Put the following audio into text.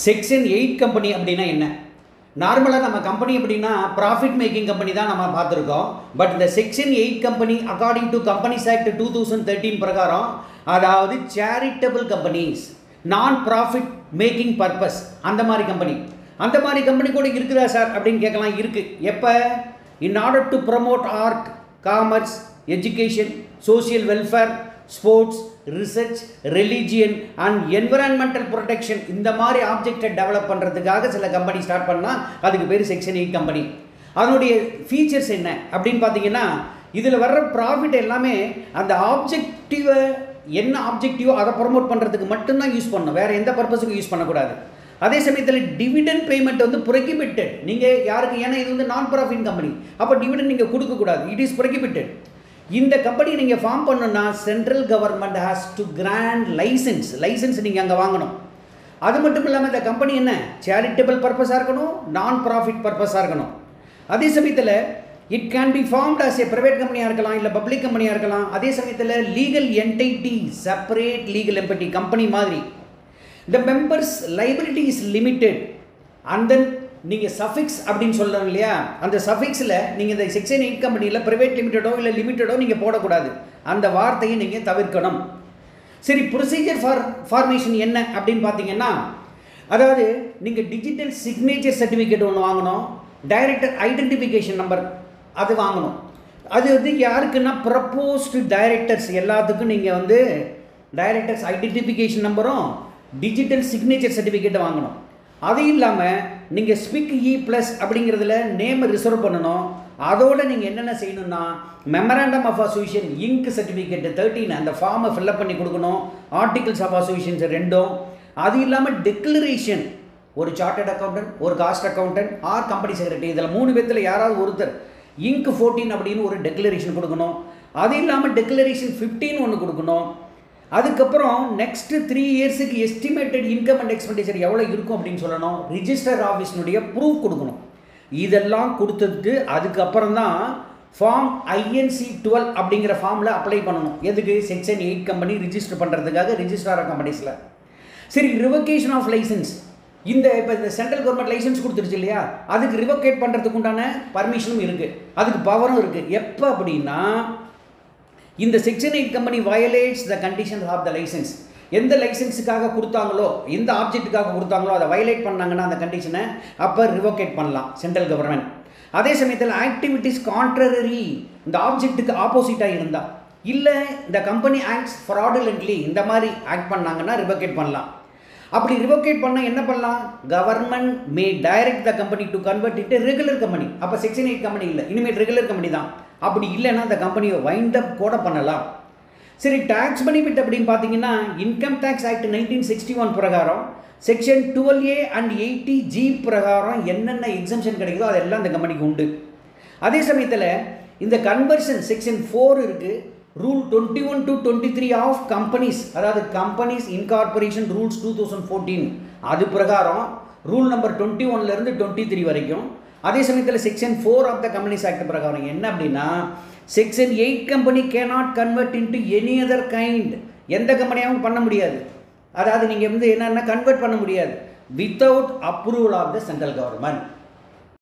Section 8 company அப்படின்னா என்ன? நார்மலாக நம்ம கம்பெனி அப்படின்னா ப்ராஃபிட் மேக்கிங் கம்பெனி தான் நம்ம பார்த்துருக்கோம். பட் இந்த section 8 company according to companies act 2013 பிரகாரம், அதாவது சேரிட்டபிள் கம்பெனிஸ், நான் ப்ராஃபிட் மேக்கிங் பர்பஸ், அந்த மாதிரி கம்பெனி கூட இருக்குதா சார் அப்படின்னு கேட்கலாம். இருக்குது. எப்போ? In order to promote art, commerce, education, social welfare, sports, research, religion and environmental protection, இந்த மாதிரி ஆப்ஜெக்டை டெவலப் பண்ணுறதுக்காக சில கம்பெனி ஸ்டார்ட் பண்ணால் அதுக்கு பேர் செக்ஷன் 8 கம்பெனி. அதனுடைய ஃபீச்சர்ஸ் என்ன அப்படின்னு பார்த்தீங்கன்னா, இதில் வர்ற ப்ராஃபிட் எல்லாமே அந்த ஆப்ஜெக்டிவை, என்ன ஆப்ஜெக்டிவோ அதை ப்ரமோட் பண்ணுறதுக்கு மட்டும்தான் யூஸ் பண்ணணும், வேறு எந்த பர்பஸுக்கும் யூஸ் பண்ணக்கூடாது. அதே சமயத்தில் டிவிடெண்ட் பேமெண்ட் வந்து ப்ரொஹிபிட்டட். நீங்கள் யாருக்கு, ஏன்னா இது வந்து நான் ப்ராஃபிட் கம்பெனி, அப்போ டிவிடெண்ட் நீங்கள் கொடுக்கக்கூடாது, இட் இஸ் ப்ரொஹிபிட்டட். இந்த கம்பெனி நீங்கள் ஃபார்ம் பண்ணணும்னா central government has to grant licence நீங்கள் அங்கே வாங்கணும். அது மட்டும் இல்லாமல் இந்த கம்பெனி என்ன, சேரிட்டபிள் பர்பஸாக இருக்கணும், நான் ப்ராஃபிட் பர்பஸாக இருக்கணும். அதே சமயத்தில் it can be formed as a private கம்பெனியாக இருக்கலாம், இல்லை பப்ளிக் கம்பெனியாக இருக்கலாம். அதே சமயத்தில் legal entity, separate legal entity company மாதிரி. இந்த members liability is limited. And then நீங்கள் சஃபிக்ஸ் அப்படின்னு சொல்கிறோம் இல்லையா, அந்த சஃபிக்ஸில் நீங்கள் இந்த செக்ஷன் 8 கம்பெனியில் ப்ரைவேட் லிமிட்டடோ இல்லை லிமிட்டடோ நீங்கள் போடக்கூடாது, அந்த வார்த்தையை நீங்கள் தவிர்க்கணும். சரி, ப்ரொசீஜர் ஃபார்மேஷன் என்ன அப்படின்னு பார்த்தீங்கன்னா, அதாவது நீங்கள் டிஜிட்டல் சிக்னேச்சர் சர்டிஃபிகேட் ஒன்று வாங்கணும், டைரக்டர் ஐடென்டிஃபிகேஷன் நம்பர் அது வாங்கணும். அது வந்து யாருக்குன்னா ப்ரப்போஸ்டு டைரக்டர்ஸ் எல்லாத்துக்கும் நீங்கள் வந்து டைரக்டர்ஸ் ஐடென்டிஃபிகேஷன் நம்பரும் டிஜிட்டல் சிக்னேச்சர் சர்டிஃபிகேட்டை வாங்கணும். அது இல்லாமல் நீங்கள் ஸ்பிக் E+ அப்படிங்கிறதுல நேம் ரிசர்வ் பண்ணணும். அதோடு நீங்கள் என்னென்ன செய்யணும்னா, memorandum of association INC certificate 13 அந்த ஃபார்மை ஃபில்அப் பண்ணி கொடுக்கணும், ஆர்டிகல்ஸ் ஆஃப் அசோசியேஷன்ஸ் 2. அது இல்லாமல் டிக்ளரேஷன், ஒரு சார்ட்டர்ட் அக்கௌண்டன்ட், ஒரு cost accountant or company secretary, இதில் 3 பேர்த்தில் யாராவது ஒருத்தர் இங்க் 14 அப்படின்னு ஒரு டெக்ளரேஷன் கொடுக்கணும். அது இல்லாமல் டெக்ளரேஷன் 15 ஒன்று கொடுக்கணும். அதுக்கப்புறம் நெக்ஸ்ட்டு 3 இயர்ஸுக்கு எஸ்டிமேட்டட் இன்கம் அண்ட் எக்ஸ்பெண்டிச்சர் எவ்வளோ இருக்கும் அப்படின்னு சொல்லணும். ரிஜிஸ்டர் ஆஃபீஸ்னுடைய ப்ரூஃப் கொடுக்கணும். இதெல்லாம் கொடுத்துட்டு அதுக்கப்புறம் தான் ஃபார்ம் INC 12 அப்படிங்கிற ஃபார்மில் அப்ளை பண்ணணும். எதுக்கு? செக்ஷன் 8 கம்பெனி ரிஜிஸ்டர் பண்ணுறதுக்காக, ரிஜிஸ்ட்ரார் ஆஃப் கம்பெனிஸில். சரி, ரிவொகேஷன் ஆஃப் லைசன்ஸ். இப்போ இந்த சென்ட்ரல் கவர்மெண்ட் லைசன்ஸ் கொடுத்துருச்சு இல்லையா, அதுக்கு ரிவொகேட் பண்ணுறதுக்கு உண்டான பர்மிஷனும் இருக்குது, அதுக்கு பவரும் இருக்குது. எப்போ அப்படின்னா, இந்த section 8 company violates the conditions of the licence. எந்த லைசன்ஸுக்காக கொடுத்தாங்களோ, எந்த ஆப்ஜெக்ட்டுக்காக கொடுத்தாங்களோ அதை வயலேட் பண்ணாங்கன்னா அந்த கண்டிஷனை அப்போ ரிவோகேட் பண்ணலாம் சென்ட்ரல் கவர்மெண்ட். அதே சமயத்தில் ஆக்டிவிட்டிஸ் கான்ட்ரரி, இந்த ஆப்ஜெக்ட்டுக்கு ஆப்போசிட்டாக இருந்தால், இல்லை இந்த கம்பெனி ஆக்ட்ஸ் ஃப்ராடுலண்ட்லி, இந்த மாதிரி ஆக்ட் பண்ணாங்கன்னா ரிவோகேட் பண்ணலாம். அப்படி ரிவோகேட் பண்ணால் என்ன பண்ணலாம்? Government may direct the company to convert it regular company. அப்போ செக்ஷன் 8 கம்பெனி இல்லை, இனிமேல் ரெகுலர் கம்பெனி தான். அப்படி இல்லைன்னா அந்த கம்பெனியை வைண்ட் அப் கூட பண்ணலாம். சரி, டேக்ஸ் பெனிஃபிட் அப்படின்னு பார்த்தீங்கன்னா, இன்கம் டேக்ஸ் ஆக்ட் 1961 பிரகாரம் செக்ஷன் 12A and 80G பிரகாரம் என்னென்ன எக்ஸம்ஷன் கிடைக்குதோ அதெல்லாம் இந்த கம்பெனிக்கு உண்டு. அதே சமயத்தில் இந்த கன்வர்ஷன் செக்ஷன் 4 இருக்குது, ரூல் 21 to 23 ஆஃப் கம்பெனிஸ், அதாவது கம்பெனிஸ் இன்கார்பரேஷன் ரூல்ஸ் 2014, அது பிரகாரம் ரூல் நம்பர் 21லேருந்து 23 வரைக்கும். அதே சமயத்தில் section 4 of the companies act பிரகாரம் என்ன அப்படின்னா, section 8 company cannot convert into any other kind, எந்த கம்பெனியாகவும் பண்ண முடியாது. அதாவது நீங்கள் வந்து என்னென்னா கன்வெர்ட் பண்ண முடியாது without approval of the central government.